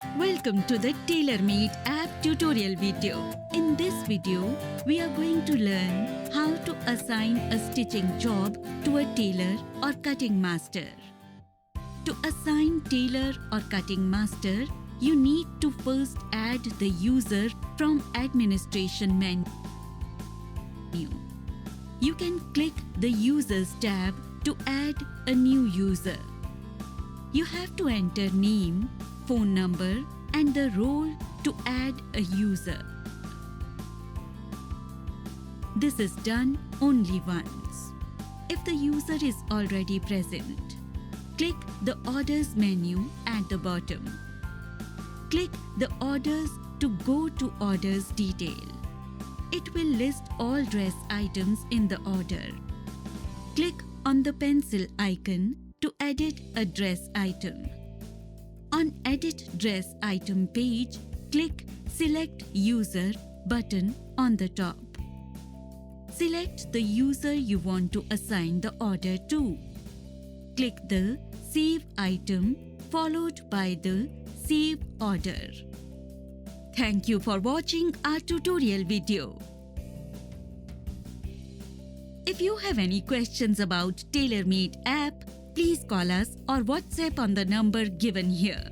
Welcome to the TailorMate App tutorial video. In this video, we are going to learn how to assign a stitching job to a tailor or cutting master. To assign tailor or cutting master, you need to first add the user from administration menu. You can click the Users tab to add a new user. You have to enter name, phone number and the role to add a user. This is done only once. If the user is already present, click the Orders menu at the bottom. Click the Orders to go to Orders detail. It will list all dress items in the order. Click on the pencil icon to edit a dress item. On Edit Dress Item page, click Select User button on the top. Select the user you want to assign the order to. Click the Save Item followed by the Save Order. Thank you for watching our tutorial video. If you have any questions about TailorMate app, please call us or WhatsApp on the number given here.